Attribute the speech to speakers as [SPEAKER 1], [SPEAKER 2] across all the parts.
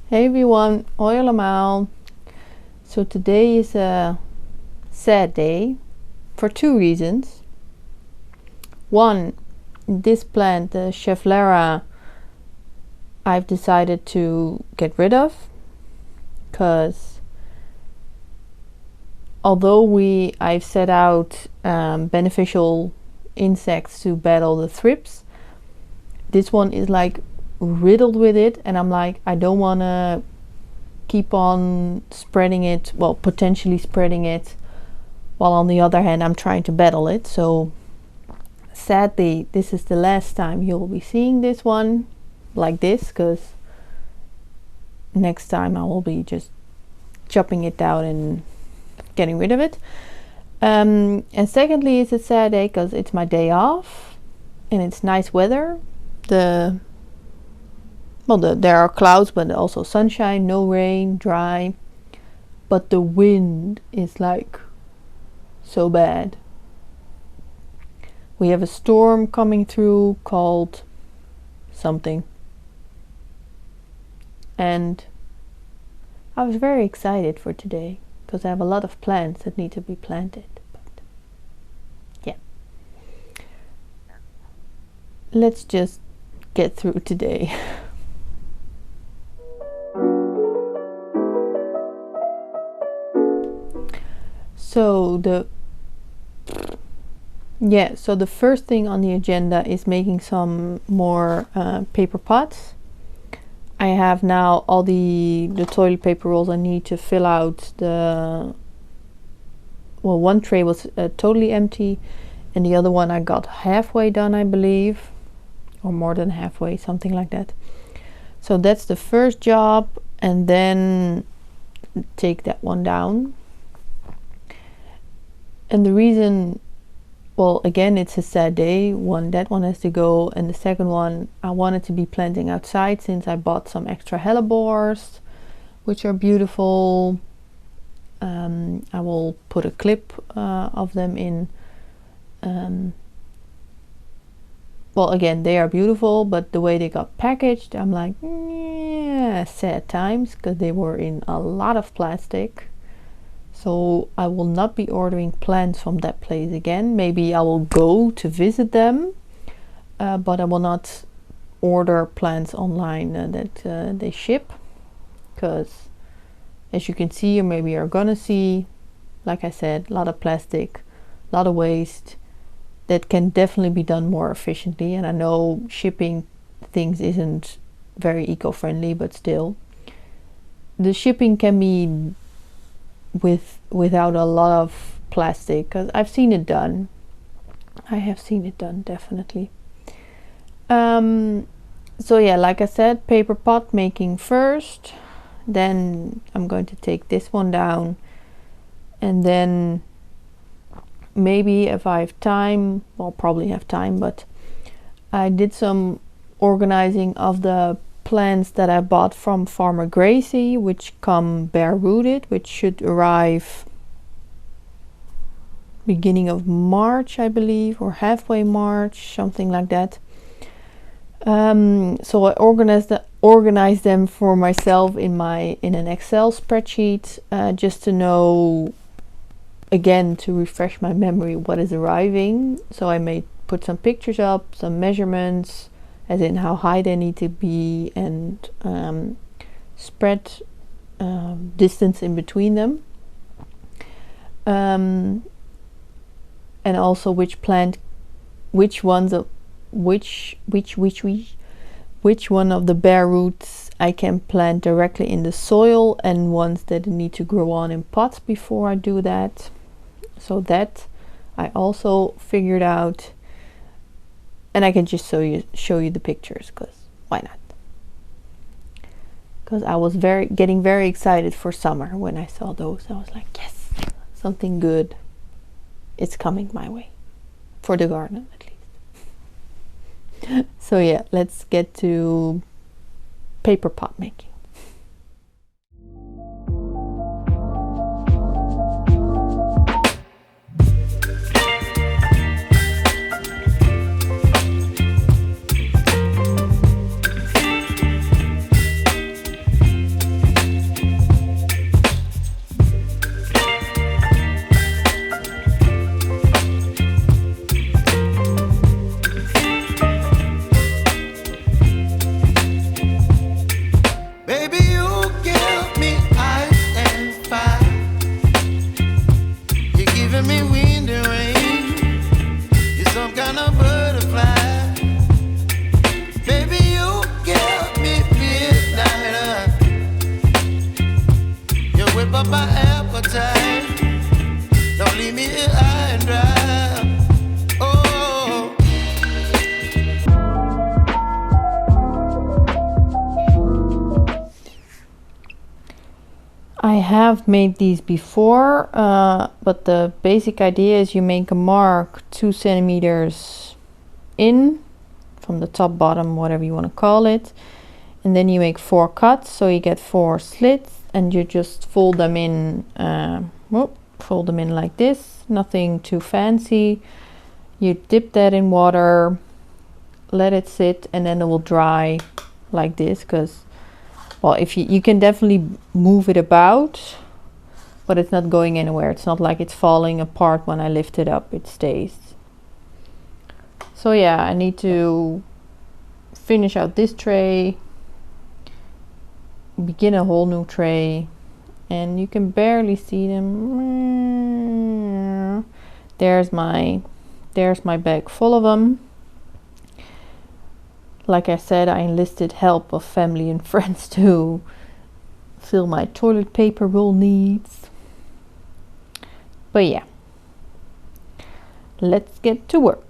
[SPEAKER 1] Hey everyone, Hoi Allemaal. So today is a sad day for two reasons. One, this plant, the Chevlera, I've decided to get rid of because although I've set out beneficial insects to battle the thrips, this one is like riddled with it, and I'm like, I don't want to keep on spreading it, well, potentially spreading it, while on the other hand I'm trying to battle it. So sadly this is the last time you'll be seeing this one like this, because next time I will be just chopping it down and getting rid of it. And secondly, it's a sad day because it's my day off and it's nice weather. There are clouds, but also sunshine, no rain, dry. But the wind is like so bad. We have a storm coming through called something. And I was very excited for today because I have a lot of plants that need to be planted. But yeah. Let's just get through today. So the first thing on the agenda is making some more paper pots. I have now all the toilet paper rolls I need to fill out one tray was totally empty, and the other one I got halfway done, I believe, or more than halfway, something like that. So that's the first job, and then take that one down. And the reason, well, again, it's a sad day. That one has to go, and the second one, I wanted to be planting outside since I bought some extra hellebores, which are beautiful. I will put a clip of them in. Well, again, they are beautiful, but the way they got packaged, I'm like, yeah, sad times, because they were in a lot of plastic. So I will not be ordering plants from that place again. Maybe I will go to visit them, but I will not order plants online that they ship, because as you can see, or maybe you're gonna see, like I said, a lot of plastic, a lot of waste that can definitely be done more efficiently. And I know shipping things isn't very eco-friendly, but still, the shipping can be without a lot of plastic, because I've seen it done. I have seen it done, definitely. So yeah, like I said, paper pot making first, then I'm going to take this one down, and then maybe if I have time, well, probably have time, but I did some organizing of the plants that I bought from Farmer Gracie, which come bare rooted, which should arrive beginning of March, I believe, or halfway March, something like that. So I organized them for myself in an Excel spreadsheet, just to know, again, to refresh my memory, what is arriving. So I put some pictures up, some measurements, as in how high they need to be, and spread distance in between them, and also which one of the bare roots I can plant directly in the soil, and ones that need to grow on in pots before I do that. So that I also figured out. And I can just show you the pictures, because why not? Because I was getting very excited for summer when I saw those. I was like, yes, something good. It's coming my way, for the garden at least. So yeah, let's get to paper pot making. I have made these before, but the basic idea is you make a mark 2 centimeters in from the top, bottom, whatever you want to call it, and then you make 4 cuts, so you get 4 slits, and you just fold them in. Fold them in like this, nothing too fancy. You dip that in water, let it sit, and then it will dry like this. Because, well, if you can definitely move it about, but it's not going anywhere. It's not like it's falling apart when I lift it up, it stays. So yeah, I need to finish out this tray, begin a whole new tray, and you can barely see them. There's my bag full of them. Like I said, I enlisted help of family and friends to fill my toilet paper roll needs. But yeah, let's get to work.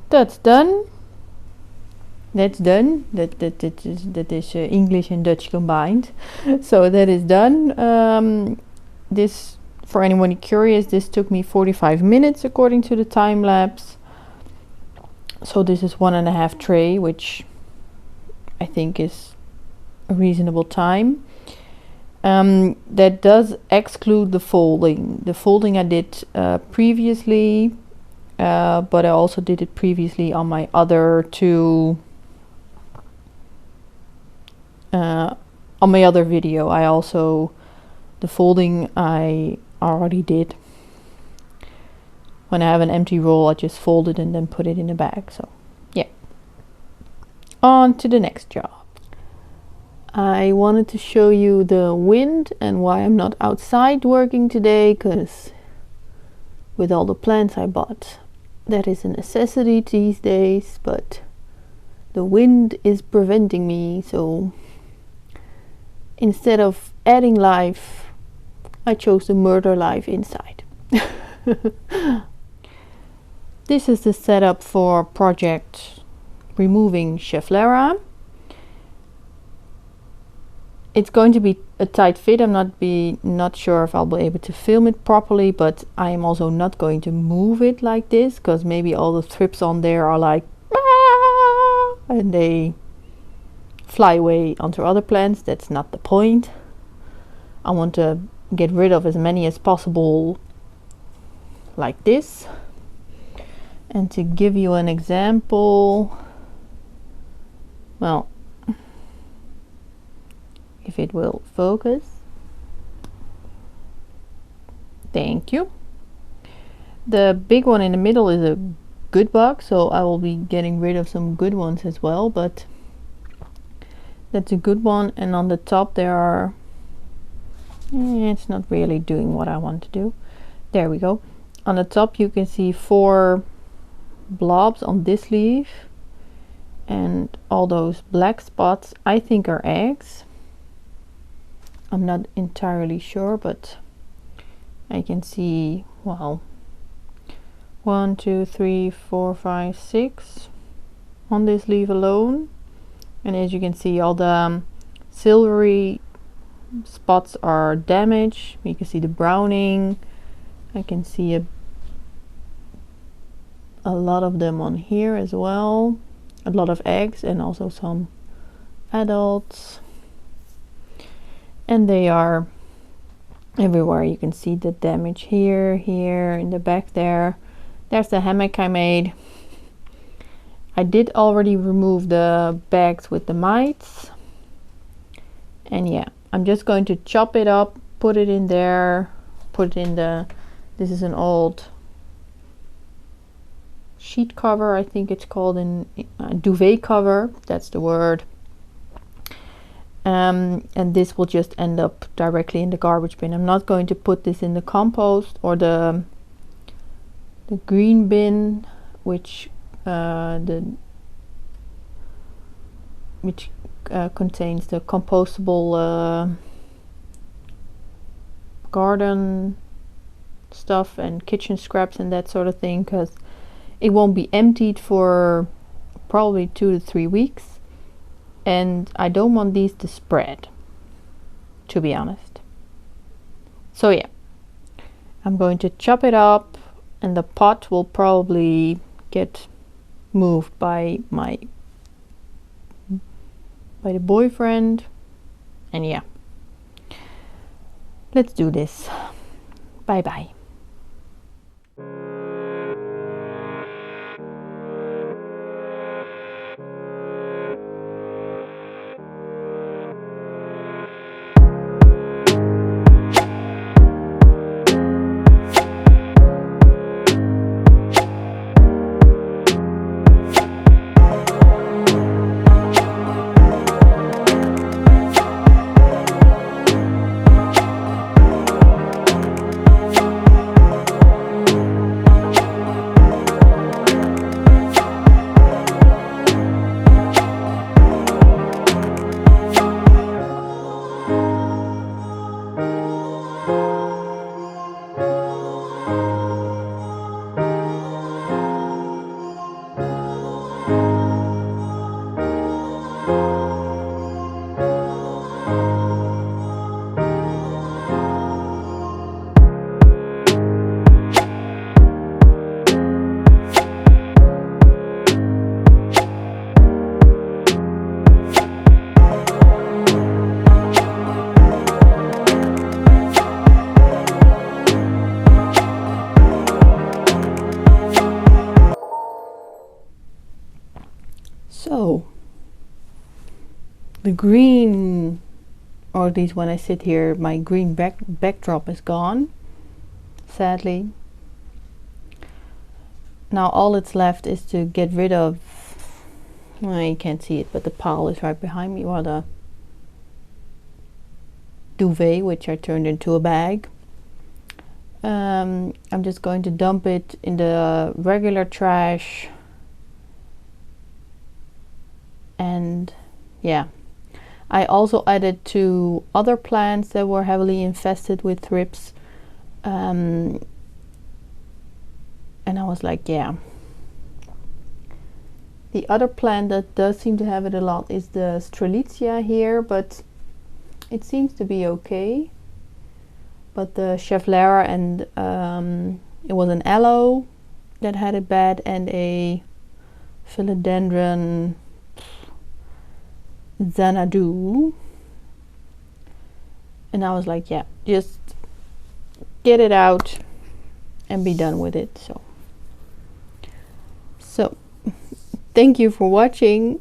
[SPEAKER 1] That's done. That's done. That is English and Dutch combined. So that is done. This, for anyone curious, this took me 45 minutes according to the time lapse. So this is 1.5 tray, which I think is a reasonable time. That does exclude the folding. The folding I did previously. But I also did it previously on my other two, on my other video. The folding I already did. When I have an empty roll, I just fold it and then put it in a bag. So yeah, on to the next job. I wanted to show you the wind and why I'm not outside working today, because with all the plants I bought, that is a necessity these days, but the wind is preventing me. So instead of adding life, I chose to murder life inside. This is the setup for project removing Schefflera. It's going to be a tight fit. I'm not sure if I'll be able to film it properly, but I am also not going to move it like this, because maybe all the thrips on there are like, ah, and they fly away onto other plants. That's not the point. I want to get rid of as many as possible like this. And to give you an example, well, if it will focus. Thank you. The big one in the middle is a good bug, so I will be getting rid of some good ones as well, but that's a good one. And on the top there are, it's not really doing what I want to do. There we go. On the top you can see 4 blobs on this leaf, and all those black spots I think are eggs. I'm not entirely sure, but I can see, well, 1, 2, 3, 4, 5, 6 on this leaf alone. And as you can see, all the silvery spots are damaged. You can see the browning. I can see a lot of them on here as well. A lot of eggs and also some adults. And they are everywhere. You can see the damage here, in the back there. There's the hammock I made. I did already remove the bags with the mites. And yeah, I'm just going to chop it up, put it in there, put it in the, this is an old sheet cover, I think it's called, in duvet cover, that's the word. And this will just end up directly in the garbage bin. I'm not going to put this in the compost or the green bin, which contains the compostable garden stuff and kitchen scraps and that sort of thing, because it won't be emptied for probably 2 to 3 weeks, and I don't want these to spread, to be honest. So yeah, I'm going to chop it up, and the pot will probably get moved by the boyfriend. And yeah, let's do this. Bye bye. So the green, or at least when I sit here, my green backdrop is gone, sadly. Now all that's left is to get rid of, well, you can't see it, but the pile is right behind me, or the duvet, which I turned into a bag. I'm just going to dump it in the regular trash. And yeah, I also added 2 other plants that were heavily infested with thrips, and I was like, yeah, the other plant that does seem to have it a lot is the strelitzia here, but it seems to be okay. But the chevlara and it was an aloe that had it bad, and a philodendron Xanadu, and I was like, yeah, just get it out and be done with it. So thank you for watching.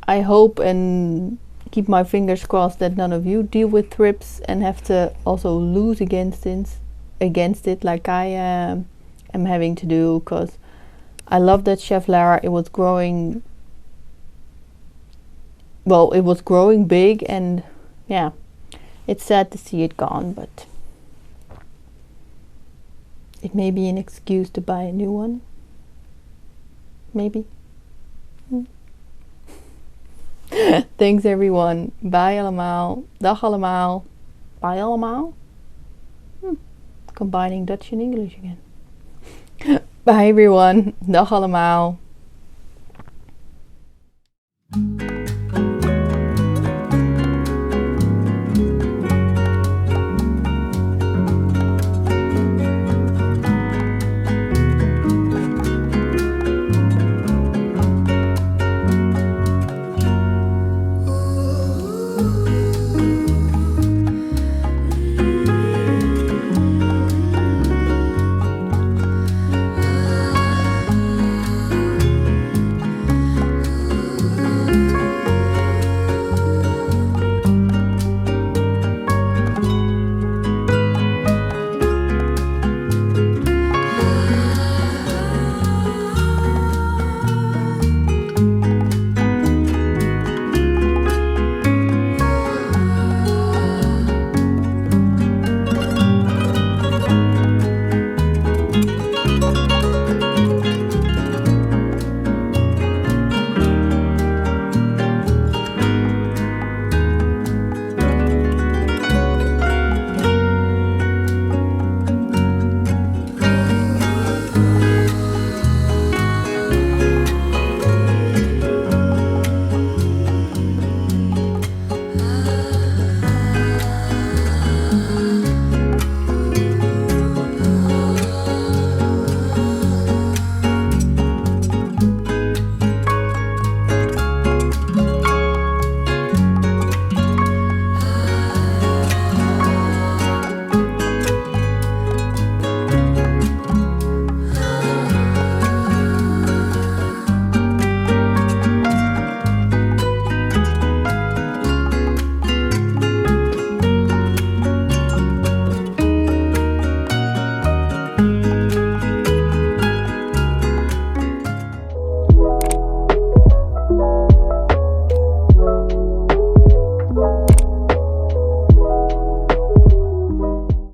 [SPEAKER 1] I hope and keep my fingers crossed that none of you deal with thrips and have to also lose against it like I am having to do, because I love that chevlara. It was growing, well, it was growing big, and yeah, it's sad to see it gone, but it may be an excuse to buy a new one. Maybe. Thanks everyone. Bye allemaal. Dag allemaal. Bye allemaal. Combining Dutch and English again. Bye everyone. Dag allemaal.